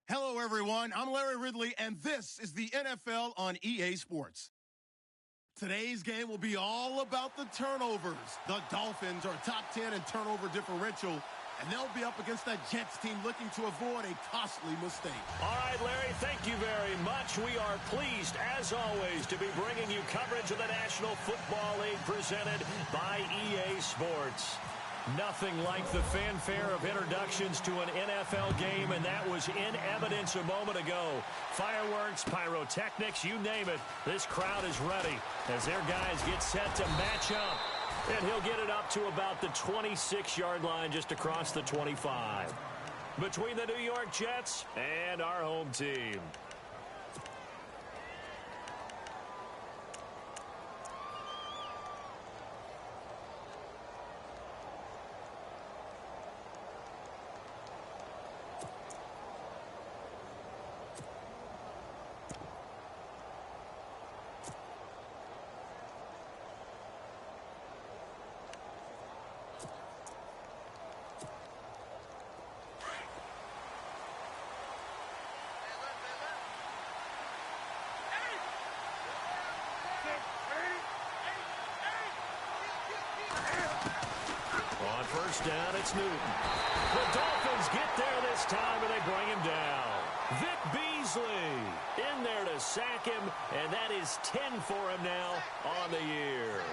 Hello, everyone. I'm Larry Ridley, and this is the NFL on EA Sports. Today's game will be all about the turnovers. The Dolphins are top 10 in turnover differential, and they'll be up against that Jets team looking to avoid a costly mistake. All right, Larry, thank you very much. We are pleased, as always, to be bringing you coverage of the National Football League presented by EA Sports. Nothing like the fanfare of introductions to an NFL game, and that was in evidence a moment ago. Fireworks, pyrotechnics, you name it. This crowd is ready as their guys get set to match up. And he'll get it up to about the 26-yard line just across the 25. Between the New York Jets and our home team. On first down, it's Newton. The Dolphins get there this time, and they bring him down. Vic Beasley in there to sack him, and that is 10 for him now on the year.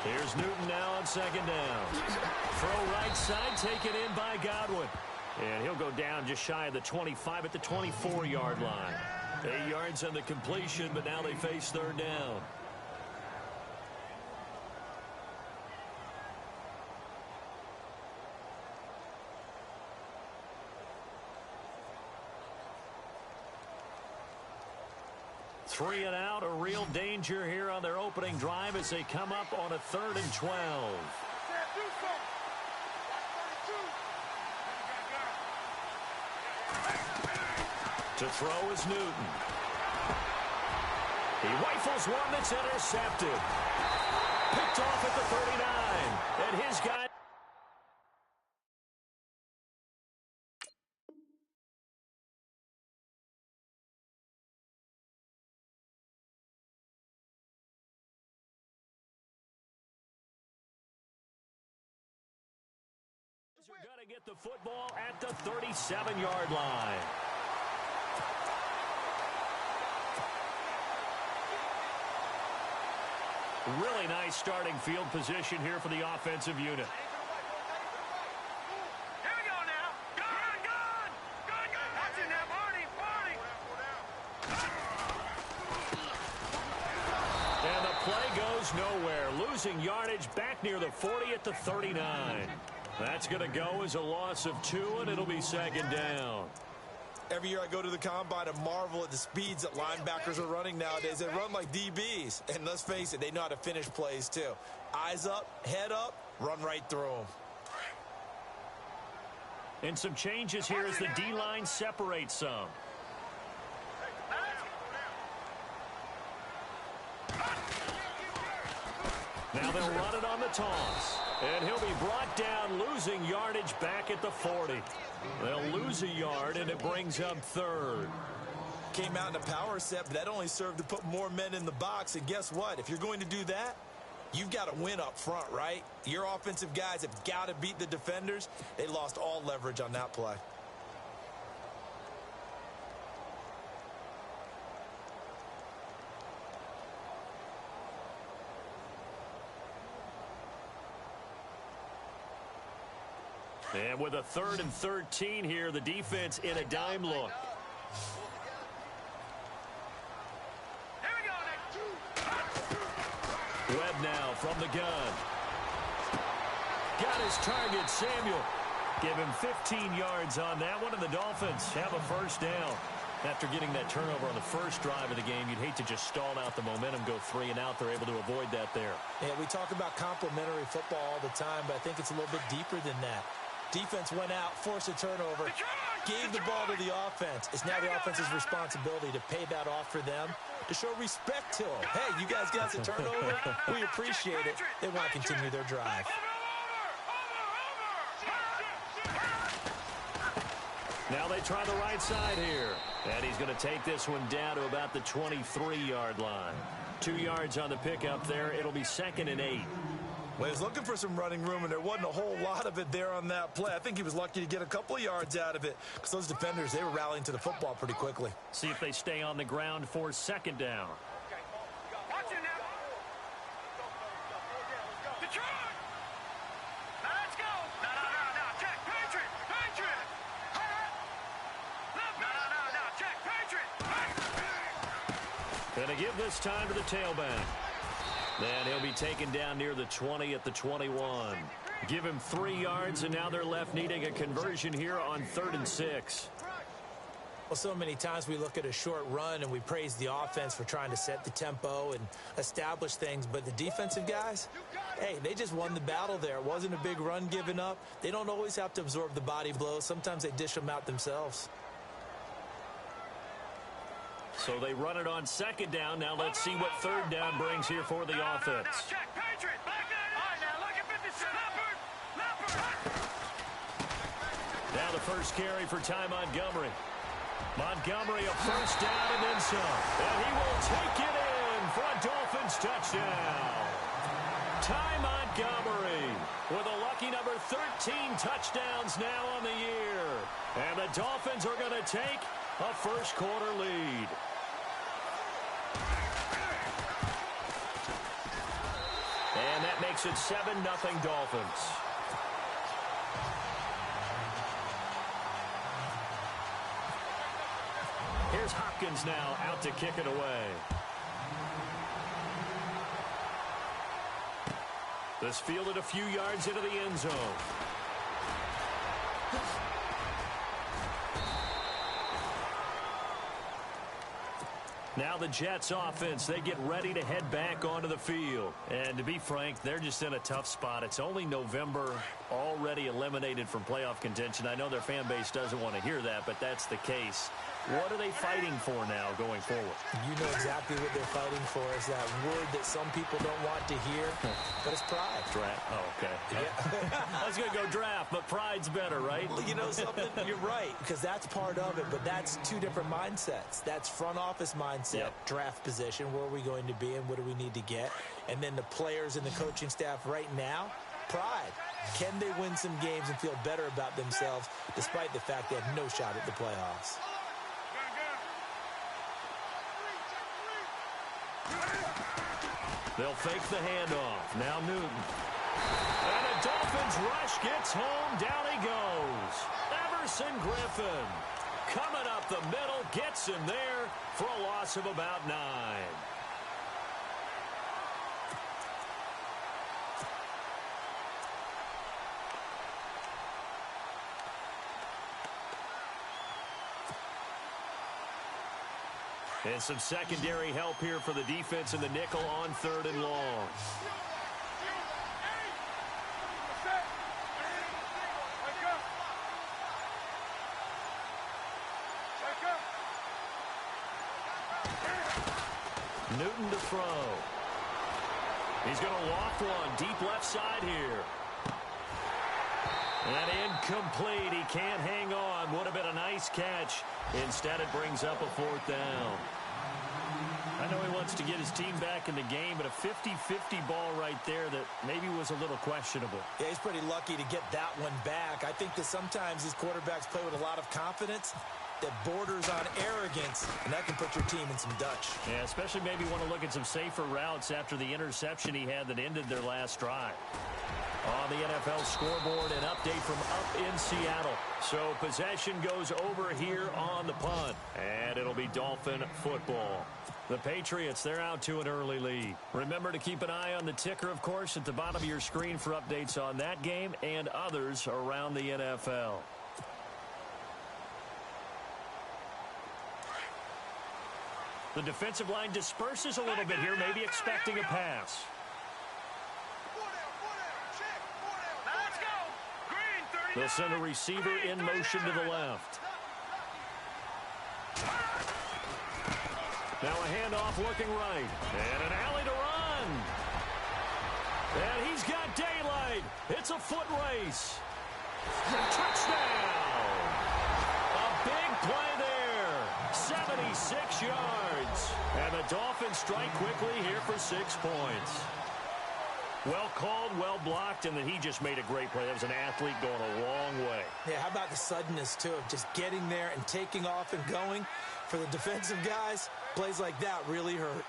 Here's Newton now on second down. Throw right side, taken in by Godwin. And he'll go down just shy of the 25 at the 24-yard line. 8 yards on the completion, but now they face third down. Three and out, a real danger here on their opening drive as they come up on a 3rd and 12. To throw is Newton. He rifles one that's intercepted. Picked off at the 39. And his guy. Are going to get the football at the 37-yard line. Really nice starting field position here for the offensive unit. Here we go now. Gun! Watch it now, Marty! And the play goes nowhere. Losing yardage back near the 40 at the 39. That's going to go as a loss of 2, and it'll be second down. Every year I go to the combine and marvel at the speeds that linebackers are running nowadays. They run like DBs. And let's face it, they know how to finish plays too. Eyes up, head up, run right through them. And some changes here as the D-line separates some. Now they'll run it on the toss. And he'll be brought down, losing yardage back at the 40. They'll lose a yard, and it brings up 3rd. Came out in a power set, but that only served to put more men in the box. And guess what? If you're going to do that, you've got to win up front, right? Your offensive guys have got to beat the defenders. They lost all leverage on that play. And with a 3rd and 13 here, the defense in a dime look. Here we go now. Webb now from the gun. Got his target, Samuel. Give him 15 yards on that one, and the Dolphins have a first down. After getting that turnover on the first drive of the game, you'd hate to just stall out the momentum, go 3 and out. They're able to avoid that there. Yeah, we talk about complementary football all the time, but I think it's a little bit deeper than that. Defense went out, forced a turnover, gave the ball to the offense. It's now the offense's responsibility to pay that off for them, to show respect to them. Hey, you guys got a turnover? We appreciate it. They want to continue their drive. Now they try the right side here. And he's going to take this one down to about the 23-yard line. 2 yards on the pickup there. It'll be 2nd and 8. Well, he was looking for some running room, and there wasn't a whole lot of it there on that play. I think he was lucky to get a couple of yards out of it because those defenders, they were rallying to the football pretty quickly. See if they stay on the ground for 2nd down. Watch it now. Detroit! Now let's go. No. Check. Patriot. No. Check. Patriot. Going to give this time to the tailback. And he'll be taken down near the 20 at the 21. Give him 3 yards, and now they're left needing a conversion here on 3rd and 6. Well, so many times we look at a short run and we praise the offense for trying to set the tempo and establish things, but the defensive guys, hey, they just won the battle there. It wasn't a big run given up. They don't always have to absorb the body blows. Sometimes they dish them out themselves. So they run it on 2nd down. Now let's see what 3rd down brings here for the offense. Check. Patriot. Back that in. All right, now look at 57. Now the first carry for Ty Montgomery. Montgomery a first down and then some. And he will take it in for a Dolphins touchdown. Ty Montgomery with a lucky number 13 touchdowns now on the year. And the Dolphins are going to take a first-quarter lead. And that makes it 7-0 Dolphins. Here's Hopkins now out to kick it away. This fielded a few yards into the end zone. Now the Jets offense, they get ready to head back onto the field. And to be frank, they're just in a tough spot. It's only November, already eliminated from playoff contention. I know their fan base doesn't want to hear that, but that's the case. What are they fighting for now going forward? You know exactly what they're fighting for. Is that word that some people don't want to hear, but it's pride. Draft. Oh, okay. Yeah. I was going to go draft, but pride's better, right? Well, you know something? You're right, because that's part of it, but that's two different mindsets. That's front office mindset, draft position, where are we going to be and what do we need to get? And then the players and the coaching staff right now, pride. Can they win some games and feel better about themselves despite the fact they have no shot at the playoffs? They'll fake the handoff. Now Newton. And the Dolphins rush gets home. Down he goes. Everson Griffin coming up the middle. Gets him there for a loss of about 9. And some secondary help here for the defense in the nickel on 3rd and long. Newton to throw. He's going to loft one deep left side here. And incomplete. He can't hang on. Would have been a nice catch. Instead, it brings up a 4th down. I know he wants to get his team back in the game, but a 50-50 ball right there that maybe was a little questionable. Yeah, he's pretty lucky to get that one back. I think that sometimes these quarterbacks play with a lot of confidence that borders on arrogance, and that can put your team in some Dutch. Yeah, especially maybe want to look at some safer routes after the interception he had that ended their last drive. On the NFL scoreboard, an update from up in Seattle. So possession goes over here on the punt, and it'll be Dolphin football. The Patriots, they're out to an early lead. Remember to keep an eye on the ticker, of course, at the bottom of your screen for updates on that game and others around the NFL. The defensive line disperses a little bit here, maybe expecting a pass. They'll send a receiver in motion to the left. Now a handoff looking right. And an alley to run. And he's got daylight. It's a foot race. Touchdown. A big play there. 76 yards. And the Dolphins strike quickly here for 6 points. Well called, well blocked, and then he just made a great play. That was an athlete going a long way. Yeah, how about the suddenness, too, of just getting there and taking off and going? For the defensive guys, plays like that really hurt.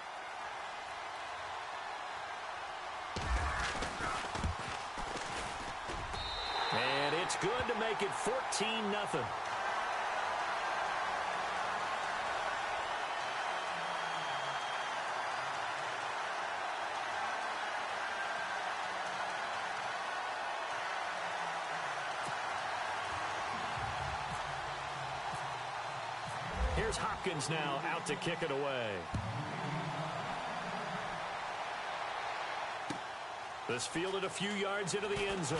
And it's good to make it 14-0. Here's Hopkins now out to kick it away. This fielded a few yards into the end zone.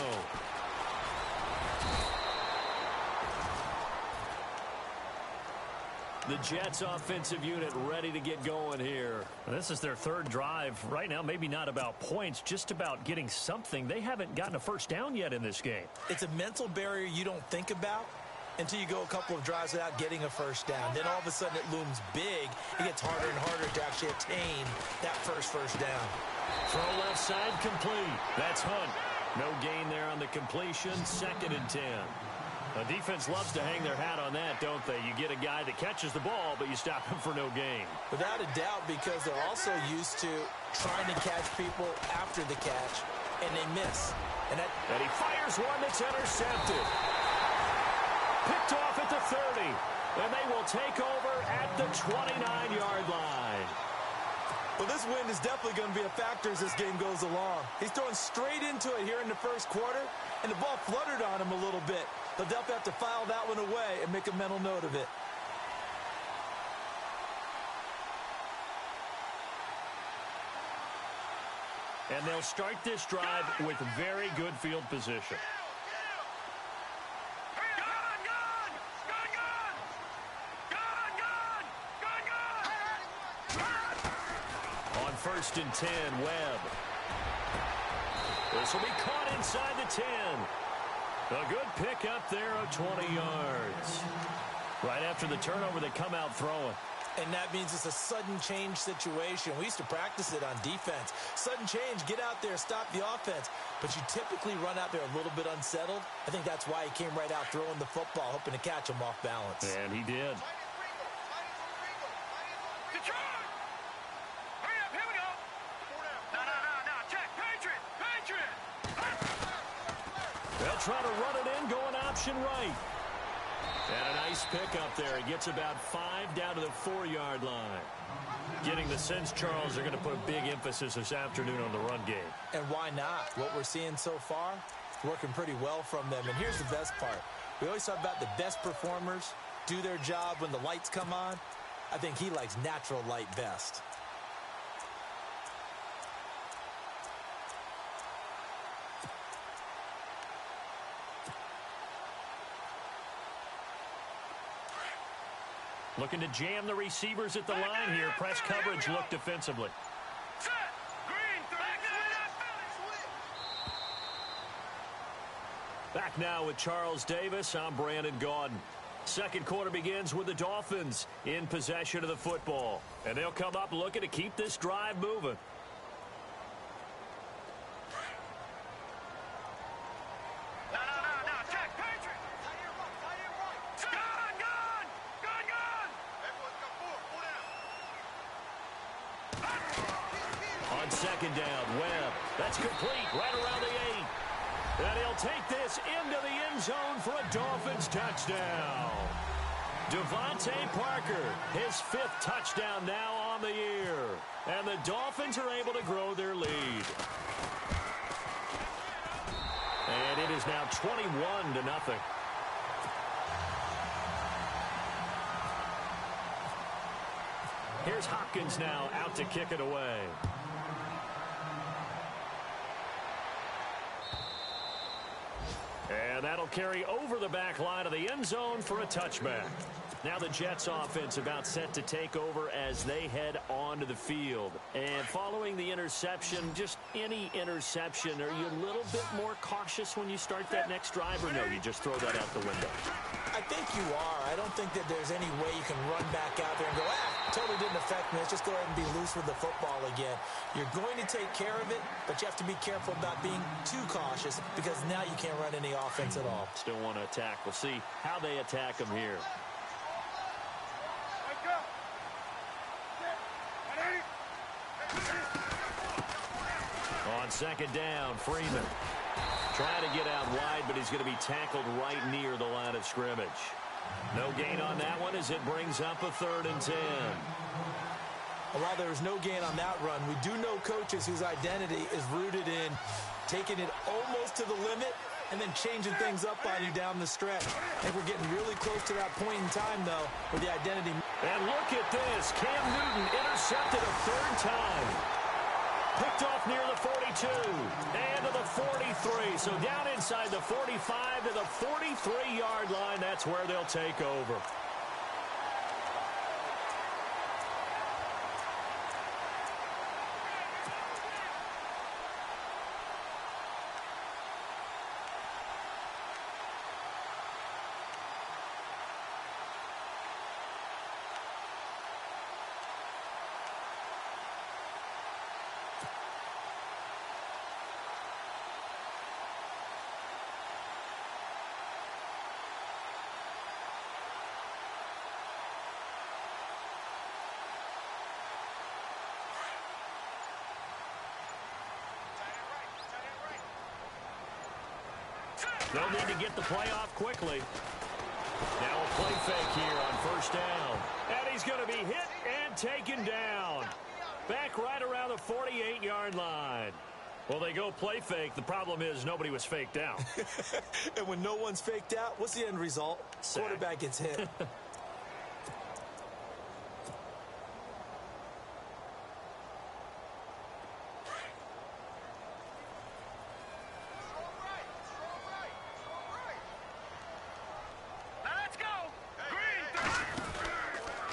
The Jets offensive unit ready to get going here. This is their third drive. Right now, maybe not about points, just about getting something. They haven't gotten a first down yet in this game. It's a mental barrier you don't think about until you go a couple of drives without getting a first down. Then all of a sudden it looms big. It gets harder and harder to actually attain that first down. Throw left side complete. That's Hunt. No gain there on the completion. 2nd and 10. The defense loves to hang their hat on that, don't they? You get a guy that catches the ball, but you stop him for no gain. Without a doubt, because they're also used to trying to catch people after the catch, and they miss. And he fires one that's intercepted. Picked off at the 30, and they will take over at the 29-yard line. Well, this wind is definitely going to be a factor as this game goes along. He's throwing straight into it here in the first quarter, and the ball fluttered on him a little bit. They'll definitely have to file that one away and make a mental note of it. And they'll start this drive with very good field position. On 1st and 10, Webb. This will be caught inside the 10. A good pick up there of 20 yards. Right after the turnover, they come out throwing. And that means it's a sudden change situation. We used to practice it on defense. Sudden change, get out there, stop the offense. But you typically run out there a little bit unsettled. I think that's why he came right out throwing the football, hoping to catch him off balance. And he did. Detroit! Hurry up, here we go! No, check, Patriot! They'll try to run it in, going option right. And a nice pick up there. He gets about 5 down to the 4-yard line. Getting the sense, Charles, they're going to put a big emphasis this afternoon on the run game. And why not? What we're seeing so far, working pretty well from them. And here's the best part. We always talk about the best performers do their job when the lights come on. I think he likes natural light best. Looking to jam the receivers at the line here. Press coverage look defensively. Set! Green, Back now with Charles Davis. I'm Brandon Gaudin. Second quarter begins with the Dolphins in possession of the football. And they'll come up looking to keep this drive moving. Second down, Webb. That's complete right around the 8. And he'll take this into the end zone for a Dolphins touchdown. Devontae Parker, his 5th touchdown now on the year. And the Dolphins are able to grow their lead. And it is now 21-0. Here's Hopkins now out to kick it away. And that'll carry over the back line of the end zone for a touchback. Now the Jets offense about set to take over as they head onto the field. And following the interception, just any interception, are you a little bit more cautious when you start that next drive, or no, you just throw that out the window? I think you are. I don't think that there's any way you can run back out there and go, totally didn't affect me. Let's just go ahead and be loose with the football again. You're going to take care of it, but you have to be careful about being too cautious because now you can't run any offense at all. Still want to attack. We'll see how they attack them here. On second down, Freeman trying to get out wide, but he's going to be tackled right near the line of scrimmage. No gain on that one as it brings up a 3rd and 10. While there was no gain on that run, we do know coaches whose identity is rooted in taking it almost to the limit and then changing things up on you down the stretch. I think we're getting really close to that point in time, though, where the identity... And look at this. Cam Newton intercepted a 3rd time. Picked off near the 42 and to the 43. So down inside the 45 to the 43-yard line. That's where they'll take over. They'll need to get the play off quickly. Now a play fake here on 1st down. And he's going to be hit and taken down. Back right around the 48-yard line. Well, they go play fake. The problem is nobody was faked out. And when no one's faked out, what's the end result? Sack. Quarterback gets hit.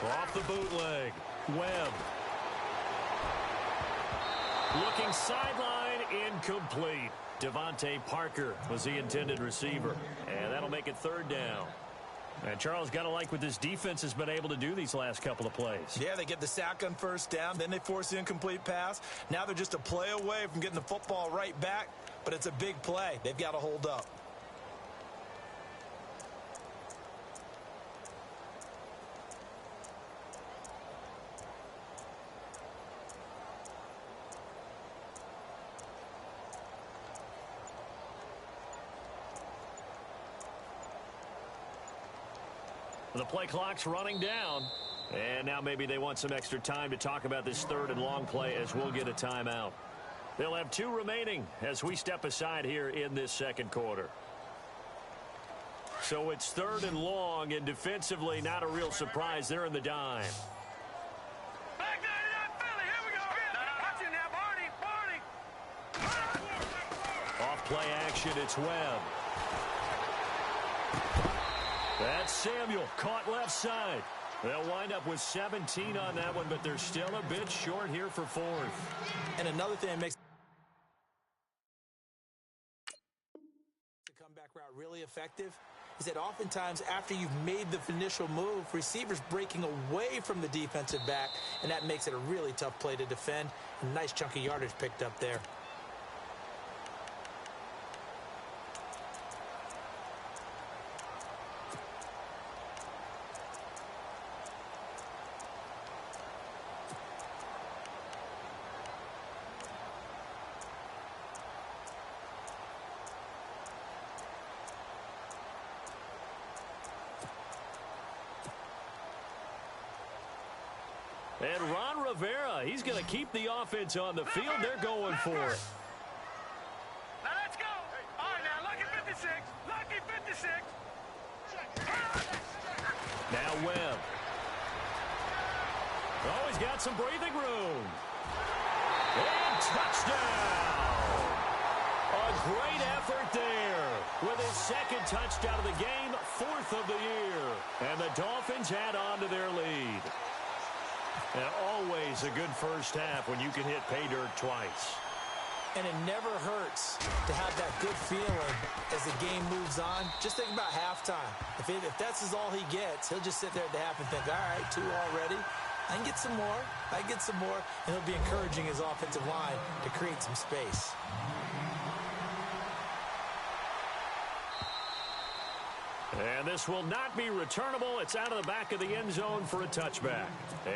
Off the bootleg, Webb. Looking sideline, incomplete. Devontae Parker was the intended receiver. And that'll make it 3rd down. And Charles, got to like what this defense has been able to do these last couple of plays. Yeah, they get the sack on 1st down, then they force the incomplete pass. Now they're just a play away from getting the football right back, but it's a big play. They've got to hold up. The play clock's running down. And now maybe they want some extra time to talk about this 3rd and long play as we'll get a timeout. They'll have 2 remaining as we step aside here in this 2nd quarter. So it's 3rd and long, and defensively not a real surprise. They're in the dime. Back there, Philly, here we go. Watching now, Barney. Off play action, it's Webb. That's Samuel, caught left side. They'll wind up with 17 on that one, but they're still a bit short here for 4th. And another thing that makes the comeback route really effective is that oftentimes after you've made the initial move, receivers breaking away from the defensive back, and that makes it a really tough play to defend. A nice chunk of yardage picked up there. And Ron Rivera, he's going to keep the offense on the field. They're going for it. Now let's go. All right, now, lucky 56. Lucky 56. Now Webb. Oh, he's got some breathing room. And touchdown. A great effort there. with his second touchdown of the game, 4th of the year. And the Dolphins add on to their lead. And always a good first half when you can hit pay dirt twice. And it never hurts to have that good feeling as the game moves on. Just think about halftime. If that's all he gets, he'll just sit there at the half and think, all right, 2 already. I can get some more. I can get some more. And he'll be encouraging his offensive line to create some space. And this will not be returnable. It's out of the back of the end zone for a touchback.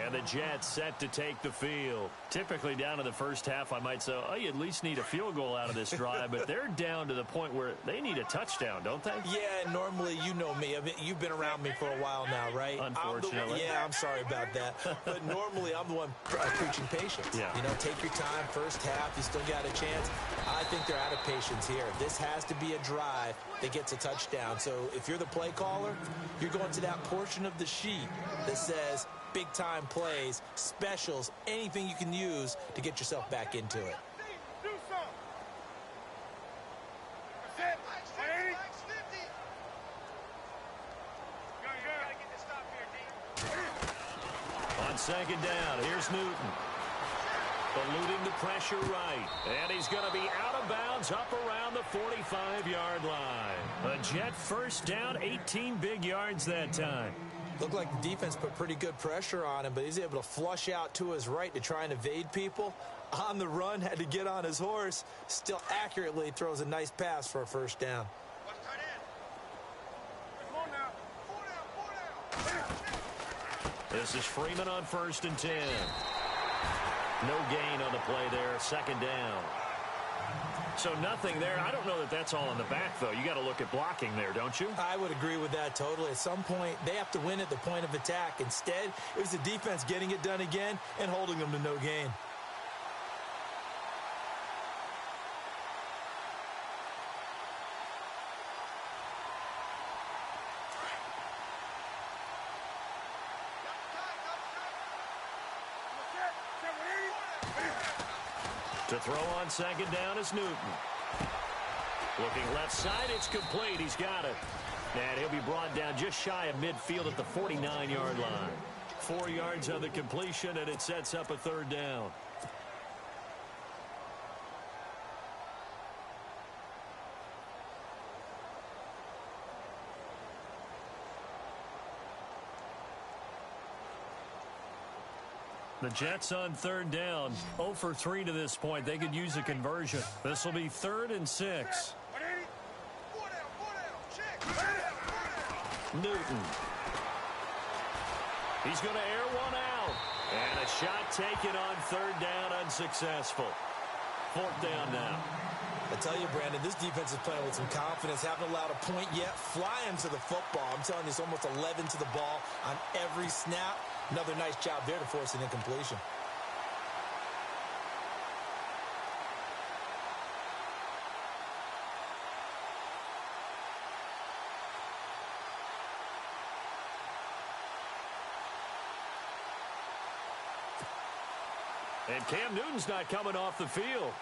And the Jets set to take the field. Typically down to the first half, I might say, oh, you at least need a field goal out of this drive. But they're down to the point where they need a touchdown, don't they? Yeah, normally, you know me. I mean, you've been around me for a while now, right? Unfortunately. I'm sorry about that. But normally, I'm the one preaching patience. Yeah. You know, take your time. First half, you still got a chance. I think they're out of patience here. This has to be a drive that gets a touchdown. So if you're the play caller, you're going to that portion of the sheet that says big-time plays, specials, anything you can use to get yourself back into it. On second down, here's Newton. Eluding the pressure right. And he's going to be out of bounds up around the 45-yard line. A Jet first down, 18 big yards that time. Looked like the defense put pretty good pressure on him, but he's able to flush out to his right to try and evade people. On the run, had to get on his horse. Still accurately throws a nice pass for a first down. This is Freeman on 1st and 10. No gain on the play there, second down. So nothing there. I don't know that that's all in the back, though. You got to look at blocking there, don't you? I would agree with that totally. At some point, they have to win at the point of attack. Instead, it was the defense getting it done again and holding them to no gain. To throw on second down is Newton. Looking left side, it's complete. He's got it. And he'll be brought down just shy of midfield at the 49-yard line. 4 yards on the completion, and it sets up a third down. The Jets on third down, 0 for 3 to this point. They could use a conversion. This will be 3rd and 6. Newton. He's going to air one out. And a shot taken on third down, unsuccessful. 4th down now. I tell you, Brandon, this defense is playing with some confidence. Haven't allowed a point yet. Flying to the football. I'm telling you, it's almost 11 to the ball on every snap. Another nice job there to force an incompletion. And Cam Newton's not coming off the field.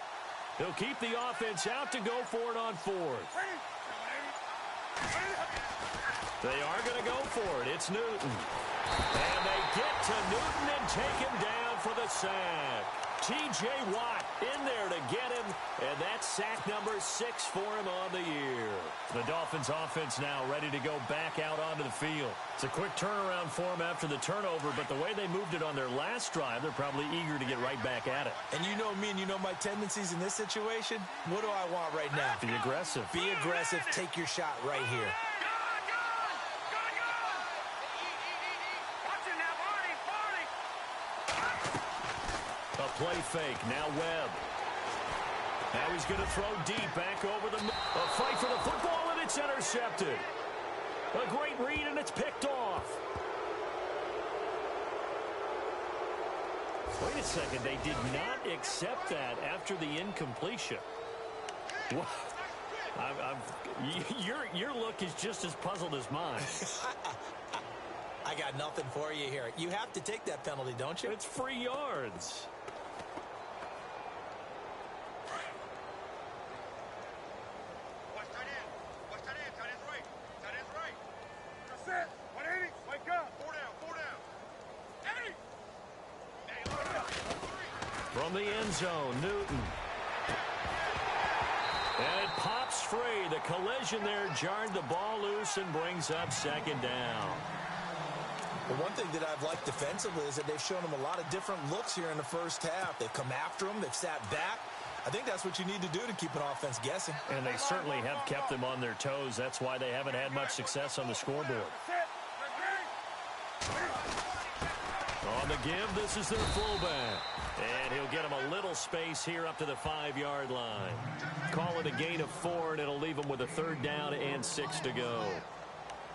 He'll keep the offense out to go for it on 4th. They are going to go for it. It's Newton. And they get to Newton and take him down for the sack. T.J. Watt in there to get him, and that's sack number 6 for him on the year. The Dolphins offense now ready to go back out onto the field. It's a quick turnaround for them after the turnover, but the way they moved it on their last drive, they're probably eager to get right back at it. And you know me and you know my tendencies in this situation. What do I want right now? Be aggressive. Be aggressive. Take your shot right here. Play fake, now Webb. Now he's going to throw deep back over the... A fight for the football, and it's intercepted. A great read, and it's picked off. Wait a second, they did not accept that after the incompletion. What? Your look is just as puzzled as mine. I got nothing for you here. You have to take that penalty, don't you? It's free yards. From the end zone, Newton. And it pops free. The collision there jarred the ball loose and brings up second down. Well, one thing that I've liked defensively is that they've shown them a lot of different looks here in the first half. They've come after them. They've sat back. I think that's what you need to do to keep an offense guessing. And they certainly have kept them on their toes. That's why they haven't had much success on the scoreboard. On the give, this is their fullback. And he'll get him a little space here up to the 5-yard line. Call it a gain of 4, and it'll leave them with a 3rd down and 6 to go.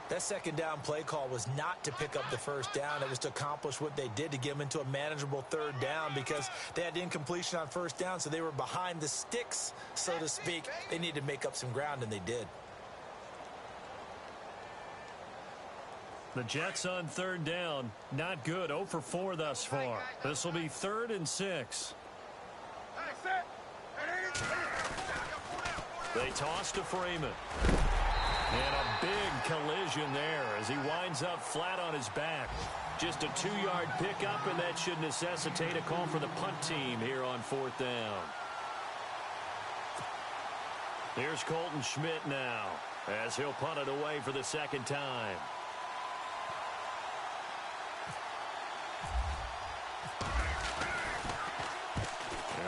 That second down play call was not to pick up the first down. It was to accomplish what they did to get them into a manageable 3rd down because they had incompletion on first down, so they were behind the sticks, so to speak. They needed to make up some ground, and they did. The Jets on 3rd down. Not good. 0 for 4 thus far. This will be 3rd and 6. They toss to Freeman. And a big collision there as he winds up flat on his back. Just a 2-yard pickup, and that should necessitate a call for the punt team here on 4th down. Here's Colton Schmidt now as he'll punt it away for the 2nd time.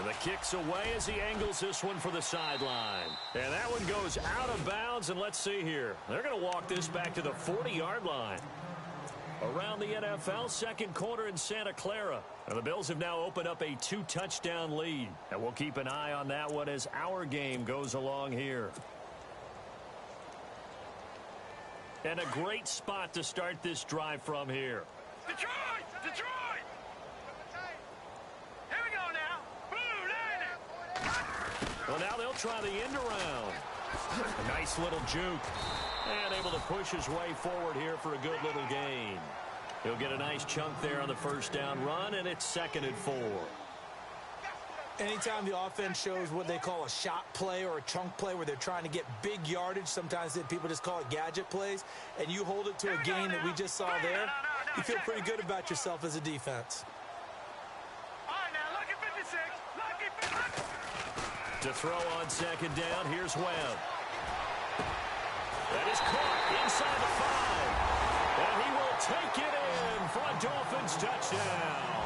The kick's away as he angles this one for the sideline. And that one goes out of bounds, and let's see here. They're going to walk this back to the 40-yard line. Around the NFL, 2nd quarter in Santa Clara. And the Bills have now opened up a 2-touchdown lead. And we'll keep an eye on that one as our game goes along here. And a great spot to start this drive from here. Detroit! Detroit! Here we go now. Well, now they'll try the end around. A nice little juke. And able to push his way forward here for a good little gain. He'll get a nice chunk there on the 1st down run, and it's 2nd and 4. Anytime the offense shows what they call a shot play or a chunk play where they're trying to get big yardage, sometimes people just call it gadget plays, and you hold it to a gain that we just saw there, you feel pretty good about yourself as a defense. To throw on 2nd down, here's Webb. That is caught inside the 5. And he will take it in for a Dolphins touchdown.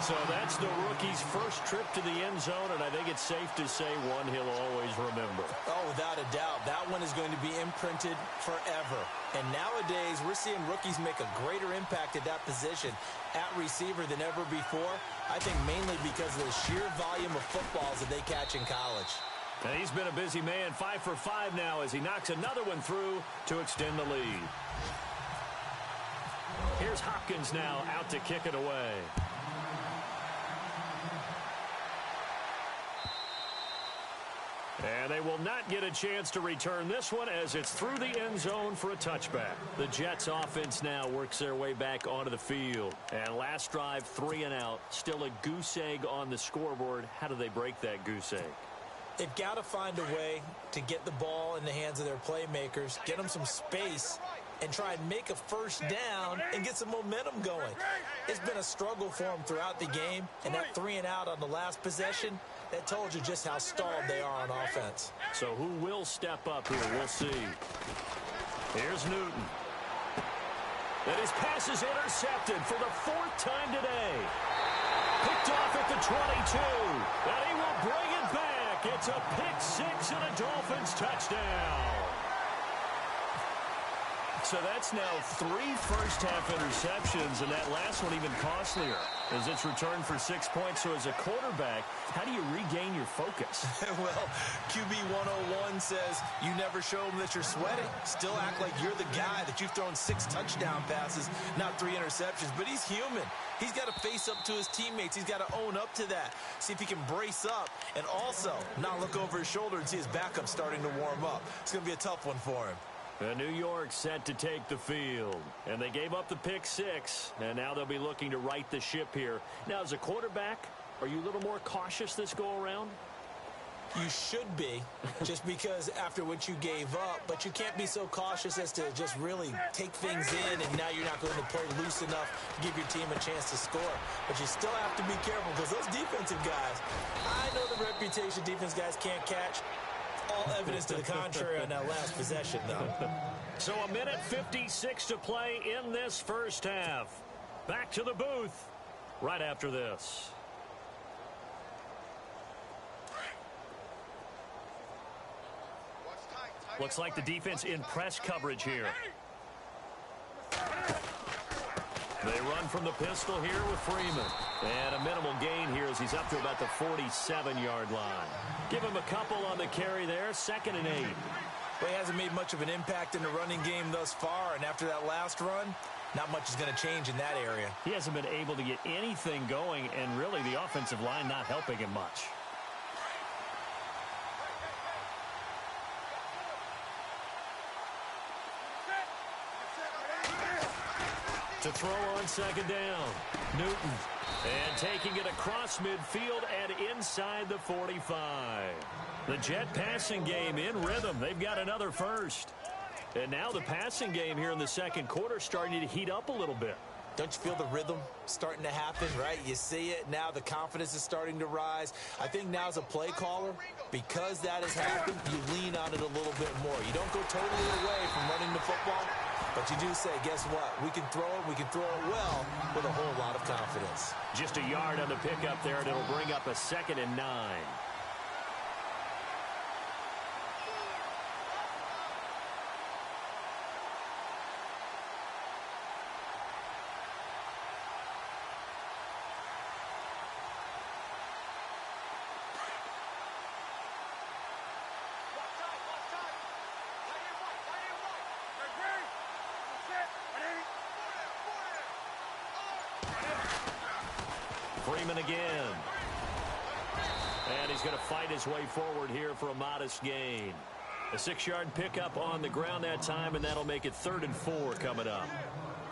So that's the rookie's first trip to the end zone, and I think it's safe to say one he'll always remember. Oh, without a doubt. That one is going to be imprinted forever. And nowadays, we're seeing rookies make a greater impact at that position at receiver than ever before. I think mainly because of the sheer volume of footballs that they catch in college. And he's been a busy man, 5 for 5 now as he knocks another one through to extend the lead. Here's Hopkins now out to kick it away. And they will not get a chance to return this one as it's through the end zone for a touchback. The Jets offense now works their way back onto the field. And last drive, 3 and out. Still a goose egg on the scoreboard. How do they break that goose egg? They've got to find a way to get the ball in the hands of their playmakers, get them some space, and try and make a 1st down and get some momentum going. It's been a struggle for them throughout the game, and that 3 and out on the last possession, that told you just how stalled they are on offense. So who will step up here? We'll see. Here's Newton. And his pass is intercepted for the 4th time today. Picked off at the 22. And he will bring it back. It's a pick 6 and a Dolphins touchdown. So that's now 3 first-half interceptions, and that last one even costlier as it's returned for 6 points. So as a quarterback, how do you regain your focus? Well, QB 101 says you never show them that you're sweating. Still act like you're the guy, that you've thrown 6 touchdown passes, not 3 interceptions. But he's human. He's got to face up to his teammates. He's got to own up to that. See if he can brace up and also not look over his shoulder and see his backup starting to warm up. It's going to be a tough one for him. New York set to take the field. And they gave up the pick 6. And now they'll be looking to right the ship here. Now, as a quarterback, are you a little more cautious this go-around? You should be, just because after what you gave up, but you can't be so cautious as to just really take things in, and now you're not going to play loose enough to give your team a chance to score. But you still have to be careful, because those defensive guys, I know the reputation defense guys can't catch. All evidence to the contrary on that last possession, though. So a minute 56 to play in this first half. Back to the booth right after this. Looks like the defense in press coverage here. They run from the pistol here with Freeman. And a minimal gain here as he's up to about the 47-yard line. Give him a couple on the carry there, 2nd and 8. Well, he hasn't made much of an impact in the running game thus far, and after that last run, not much is going to change in that area. He hasn't been able to get anything going, and really the offensive line not helping him much. To throw on 2nd down, Newton. And taking it across midfield and inside the 45. The Jet passing game in rhythm. They've got another first. And now the passing game here in the second quarter starting to heat up a little bit. Don't you feel the rhythm starting to happen, right? You see it. Now the confidence is starting to rise. I think now as a play caller, because that has happened, you lean on it a little bit more. You don't go totally away from running the football, but you do say, guess what? We can throw it well with a whole lot of confidence. Just a yard on the pickup there, and it'll bring up a 2nd and 9. Freeman again. And he's going to fight his way forward here for a modest gain. A 6-yard pickup on the ground that time, and that'll make it 3rd and 4 coming up.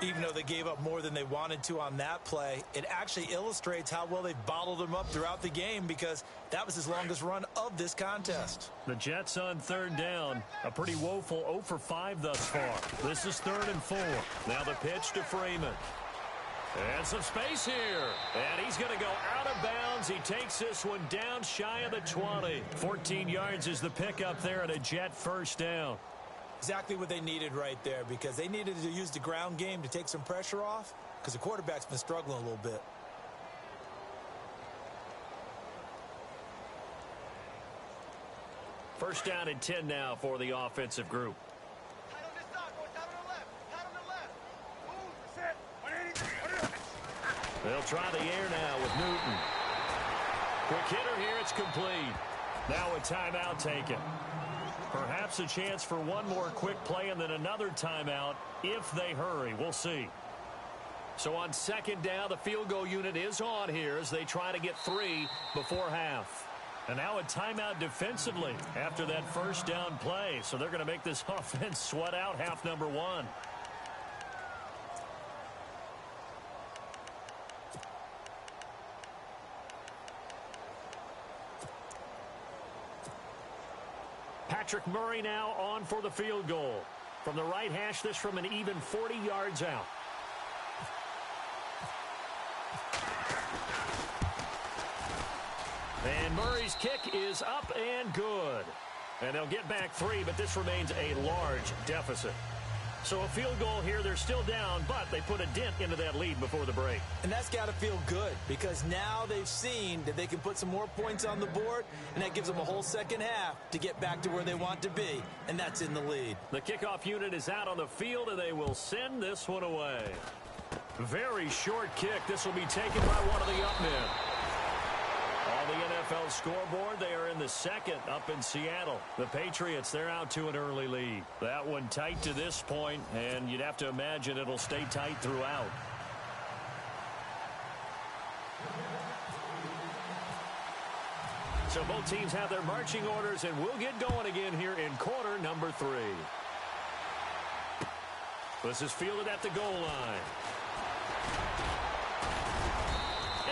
Even though they gave up more than they wanted to on that play, it actually illustrates how well they've bottled them up throughout the game, because that was his longest run of this contest. The Jets on 3rd down. A pretty woeful 0 for 5 thus far. This is 3rd and 4. Now the pitch to Freeman. And some space here. And he's going to go out of bounds. He takes this one down shy of the 20. 14 yards is the pickup there, and a Jet first down. Exactly what they needed right there, because they needed to use the ground game to take some pressure off, because the quarterback's been struggling a little bit. First down and 10 now for the offensive group. They'll try the air now with Newton. Quick hitter here, it's complete. Now a timeout taken. Perhaps a chance for one more quick play and then another timeout if they hurry. We'll see. So on 2nd down, the field goal unit is on here as they try to get 3 before half. And now a timeout defensively after that first down play. So they're going to make this offense sweat out half number 1. Patrick Murray now on for the field goal. From the right hash, this from an even 40 yards out. And Murray's kick is up and good. And they'll get back 3, but this remains a large deficit. So a field goal here, they're still down, but they put a dent into that lead before the break. And that's got to feel good, because now they've seen that they can put some more points on the board, and that gives them a whole second half to get back to where they want to be, and that's in the lead. The kickoff unit is out on the field, and they will send this one away. Very short kick. This will be taken by one of the up men. On the NFL scoreboard, they are in the 2nd up in Seattle. The Patriots, they're out to an early lead. That one tight to this point, and you'd have to imagine it'll stay tight throughout. So both teams have their marching orders, and we'll get going again here in quarter number 3. This is fielded at the goal line.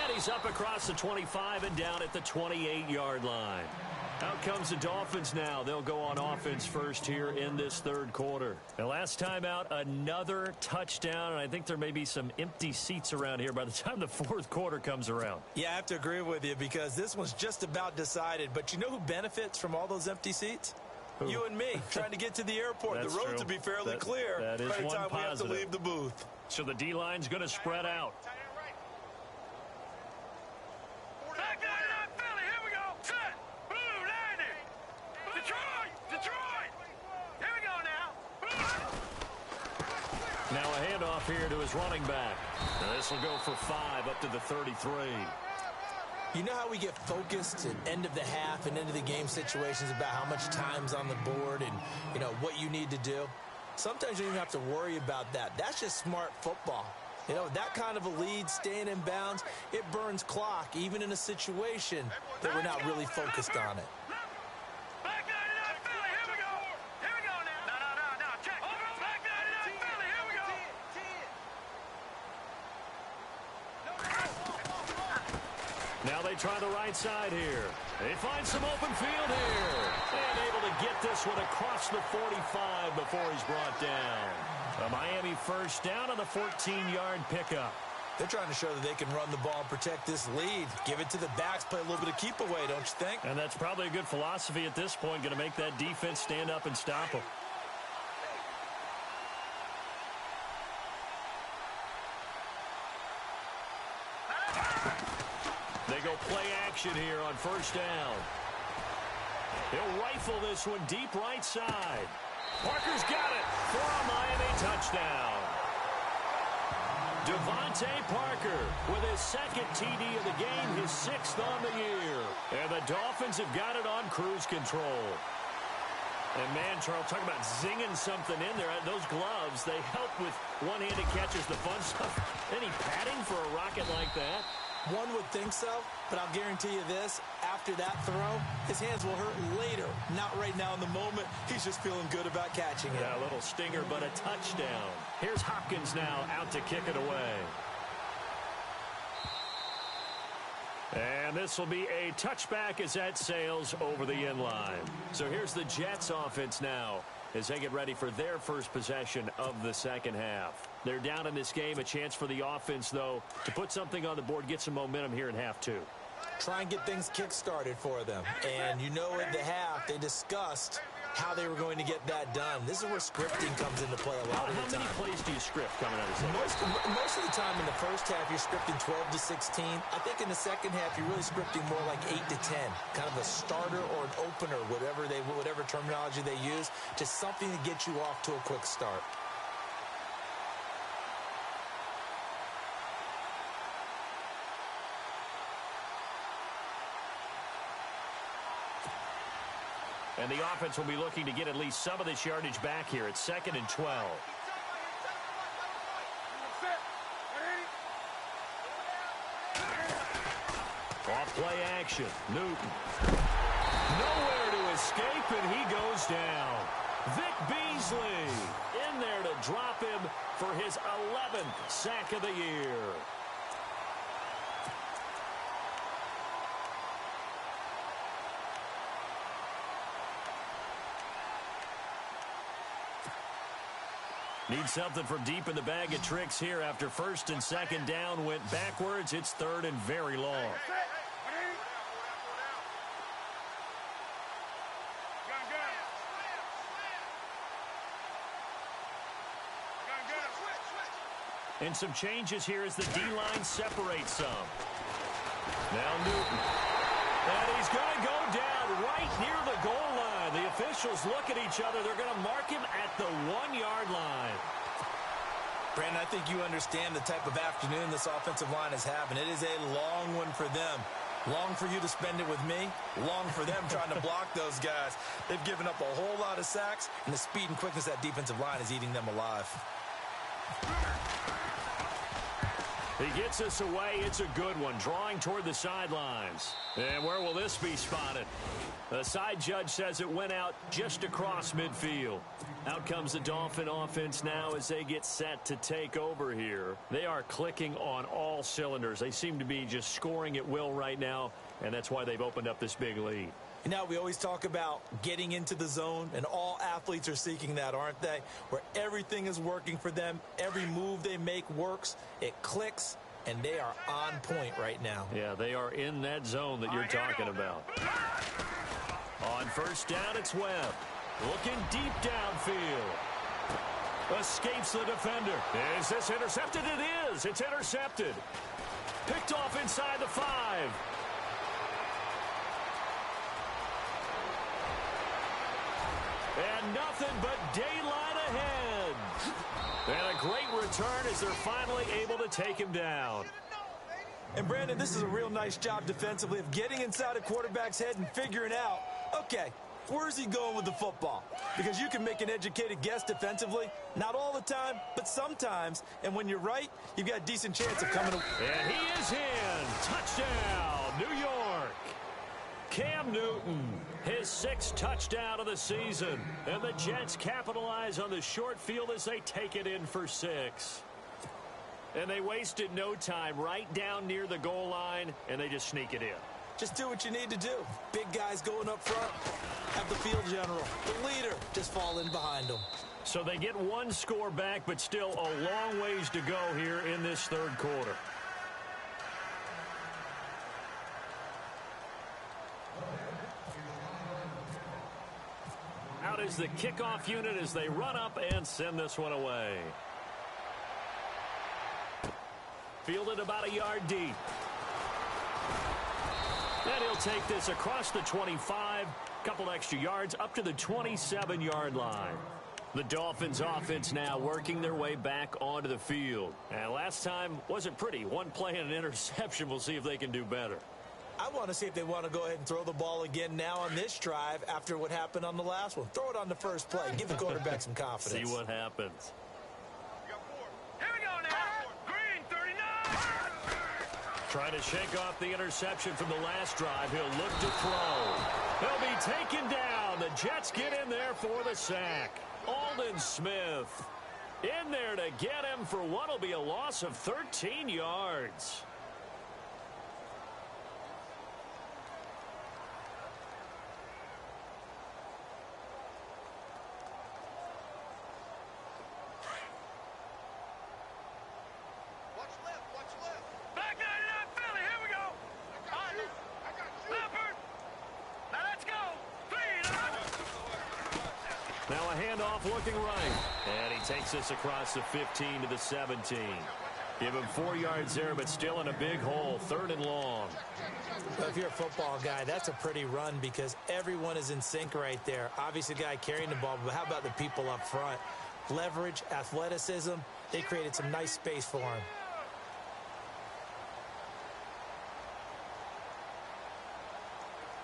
And he's up across the 25 and down at the 28-yard line. Out comes the Dolphins now. They'll go on offense first here in this third quarter. The last time out, another touchdown, and I think there may be some empty seats around here by the time the fourth quarter comes around. Yeah, I have to agree with you because this one's just about decided. But you know who benefits from all those empty seats? Who? You and me, trying to get to the airport. The roads will be fairly clear that is by the time one we have to positive. leave the booth. So the D-line's going to spread out. Now a handoff here to his running back. This will go for 5 up to the 33. You know how we get focused at end of the half and end of the game situations about how much time's on the board and, you know, what you need to do? Sometimes you don't even have to worry about that. That's just smart football. You know, that kind of a lead, staying in bounds, it burns clock, even in a situation that we're not really focused on it. Now they try the right side here. They find some open field here. And able to get this one across the 45 before he's brought down. A Miami first down on the 14-yard pickup. They're trying to show that they can run the ball and protect this lead. Give it to the backs, play a little bit of keep away, don't you think? And that's probably a good philosophy at this point, going to make that defense stand up and stop them. They go play action here on first down. He'll rifle this one deep right side. Parker's got it for a Miami touchdown. Devontae Parker with his second TD of the game, his 6th on the year. And the Dolphins have got it on cruise control. And, man, Charles, talking about zinging something in there. Those gloves, they help with one-handed catches, the fun stuff. Any padding for a rocket like that? One would think so, but I'll guarantee you this. After that throw, his hands will hurt later. Not right now in the moment. He's just feeling good about catching it. Yeah, a little stinger, but a touchdown. Here's Hopkins now out to kick it away. And this will be a touchback as that sails over the end line. So here's the Jets offense now as they get ready for their first possession of the second half. They're down in this game. A chance for the offense, though, to put something on the board, get some momentum here in half 2. Try and get things kick-started for them. And you know at the half, they discussed how they were going to get that done. This is where scripting comes into play a lot of the time. How many plays do you script coming out of this? Most of the time in the first half, you're scripting 12 to 16. I think in the second half, you're really scripting more like 8 to 10. Kind of a starter or an opener, whatever terminology they use. Just something to get you off to a quick start. And the offense will be looking to get at least some of this yardage back here. It's 2nd and 12. Off play action. Newton. Nowhere to escape, and he goes down. Vic Beasley in there to drop him for his 11th sack of the year. Need something from deep in the bag of tricks here after 1st and 2nd down went backwards. It's 3rd and very long. And some changes here as the D-line separates some. Now Newton. And he's going to go down right near the goal line. The officials look at each other. They're going to mark him at the 1-yard line. Brandon, I think you understand the type of afternoon this offensive line is having. It is a long one for them. Long for you to spend it with me. Long for them trying to block those guys. They've given up a whole lot of sacks, and the speed and quickness of that defensive line is eating them alive. He gets us away. It's a good one. Drawing toward the sidelines. And where will this be spotted? The side judge says it went out just across midfield. Out comes the Dolphin offense now as they get set to take over here. They are clicking on all cylinders. They seem to be just scoring at will right now, and that's why they've opened up this big lead. Now, we always talk about getting into the zone, and all athletes are seeking that, aren't they? Where everything is working for them, every move they make works, it clicks, and they are on point right now. Yeah, they are in that zone that you're talking about. On first down, it's Webb. Looking deep downfield. Escapes the defender. Is this intercepted? It is. It's intercepted. Picked off inside the 5. And nothing but daylight ahead. And a great return as they're finally able to take him down. And, Brandon, this is a real nice job defensively of getting inside a quarterback's head and figuring out, okay, where's he going with the football? Because you can make an educated guess defensively. Not all the time, but sometimes. And when you're right, you've got a decent chance of coming away. And he is in. Touchdown, New York. Cam Newton, his 6th touchdown of the season. And the Jets capitalize on the short field as they take it in for 6. And they wasted no time right down near the goal line, and they just sneak it in. Just do what you need to do. Big guys going up front. Have the field general, the leader, just fall in behind them. So they get 1 score back, but still a long ways to go here in this 3rd quarter. Out is the kickoff unit as they run up and send this one away. Fielded about a yard deep. And he'll take this across the 25, couple extra yards up to the 27-yard line. The Dolphins offense now working their way back onto the field. And last time wasn't pretty. 1 play and an interception. We'll see if they can do better. I want to see if they want to go ahead and throw the ball again now on this drive after what happened on the last one. Throw it on the first play. Give the quarterback some confidence. See what happens. Here we go now. Green, 39. Trying to shake off the interception from the last drive. He'll look to throw. He'll be taken down. The Jets get in there for the sack. Aldon Smith in there to get him for what will be a loss of 13 yards. Back 99 Philly. Here we go. Leopard. Now let's go. 3. Now a handoff looking right. And he takes this across the 15 to the 17. Give him 4 yards there, but still in a big hole. 3rd and long. Well, if you're a football guy, that's a pretty run because everyone is in sync right there. Obviously, the guy carrying the ball, but how about the people up front? Leverage, athleticism, they created some nice space for him.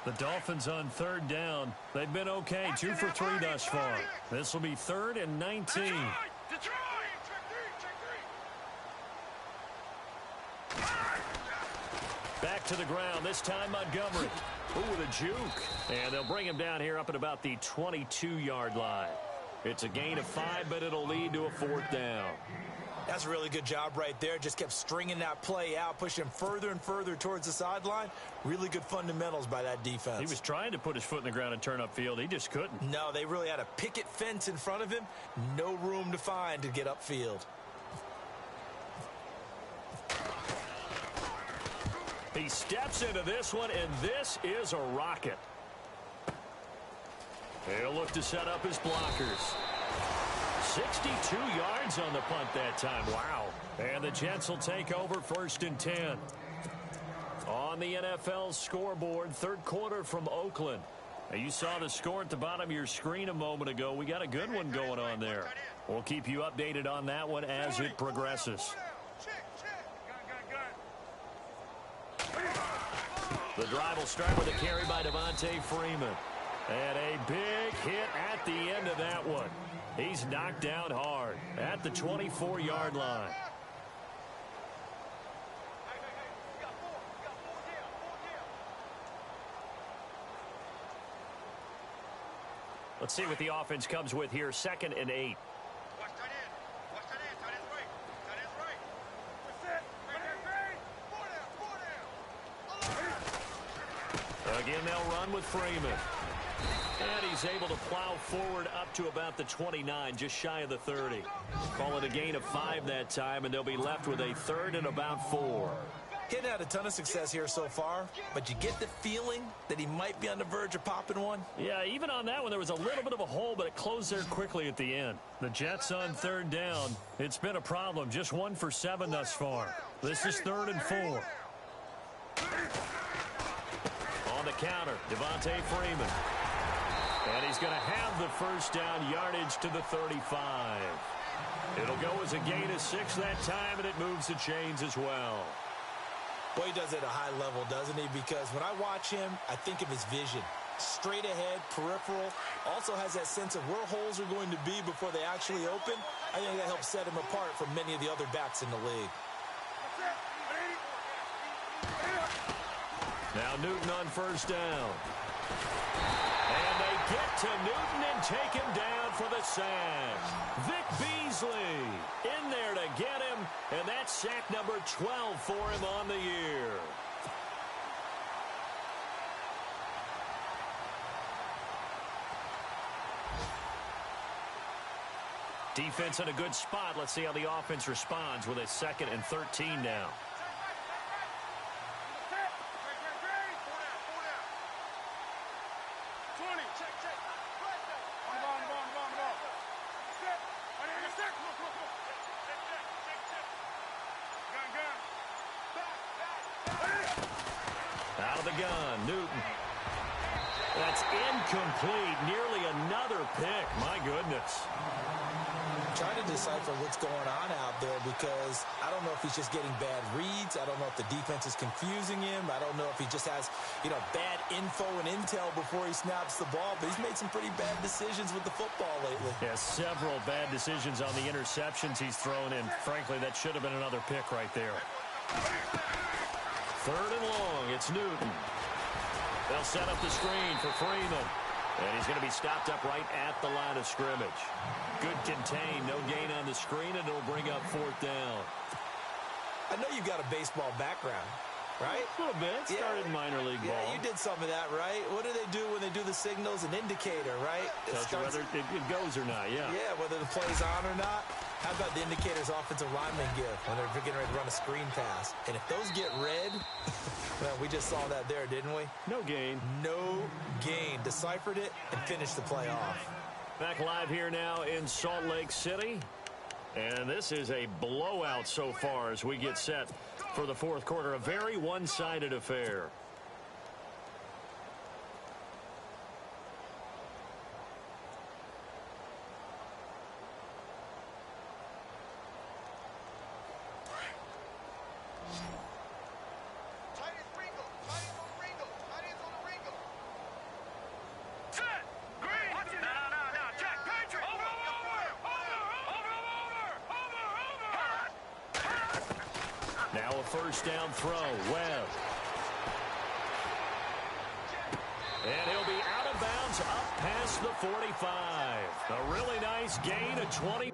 The Dolphins on 3rd down. They've been okay. 2 for 3 thus far. This will be 3rd and 19. Detroit. Back to the ground. This time Montgomery. Ooh, with a juke. And they'll bring him down here up at about the 22-yard line. It's a gain of 5, but it'll lead to a 4th down. That's a really good job right there. Just kept stringing that play out, pushing him further and further towards the sideline. Really good fundamentals by that defense. He was trying to put his foot in the ground and turn upfield. He just couldn't. No, they really had a picket fence in front of him. No room to find to get upfield. He steps into this one, and this is a rocket. He'll look to set up his blockers. 62 yards on the punt that time. Wow. And the Jets will take over 1st and 10. On the NFL scoreboard, 3rd quarter from Oakland. Now, you saw the score at the bottom of your screen a moment ago. We got a good one going on there. We'll keep you updated on that one as it progresses. The drive will start with a carry by Devontae Freeman. And a big hit at the end of that one. He's knocked down hard at the 24-yard line. Let's see what the offense comes with here. 2nd and 8. Watch tight end. Watch tight end. Tight end's right. Tight end's right. That's it. Right there, Green. 4 down. 4 down. Again, they'll they'll run with Freeman. And he's able to plow forward up to about the 29, just shy of the 30. Call it a gain of 5 that time, and they'll be left with a third and about 4. He hadn't had a ton of success here so far, but you get the feeling that he might be on the verge of popping one. Yeah, even on that one, there was a little bit of a hole, but it closed there quickly at the end. The Jets on third down. It's been a problem. Just 1 for 7 thus far. This is 3rd and 4. On the counter, Devontae Freeman. And he's going to have the first down, yardage to the 35. It'll go as a gain of 6 that time, and it moves the chains as well. Well, he does it at a high level, doesn't he? Because when I watch him, I think of his vision. Straight ahead, peripheral. Also has that sense of where holes are going to be before they actually open. I think that helps set him apart from many of the other backs in the league. Now Newton on first down. And they get to Newton and take him down for the sack. Vic Beasley in there to get him, and that's sack number 12 for him on the year. Defense in a good spot. Let's see how the offense responds with a 2nd and 13 now. Out of the gun, Newton. That's incomplete. Nearly another pick. My goodness. Trying to decipher what's going on out there because I don't know if he's just getting bad reads. I don't know if the defense is confusing him. I don't know if he just has, bad info and intel before he snaps the ball. But he's made some pretty bad decisions with the football lately. Yeah, several bad decisions on the interceptions he's thrown in. Frankly, that should have been another pick right there. 3rd and long. It's Newton. They'll set up the screen for Freeman. And he's going to be stopped up right at the line of scrimmage. Good contain, no gain on the screen, and it'll bring up 4th down. I know you've got a baseball background, right? A little bit. Started in minor league ball. Yeah, you did some of that, right? What do they do when they do the signals? An indicator, right? Tells you whether it goes or not, yeah. Yeah, whether the play's on or not. How about the indicators offensive linemen give when they're getting ready to run a screen pass? And if those get red, well, we just saw that there, didn't we? No gain. No gain. Deciphered it and finished the play off. Back live here now in Salt Lake City. And this is a blowout so far as we get set for the 4th quarter. A very one-sided affair. Now a first down throw. Webb. And he'll be out of bounds up past the 45. A really nice gain of 25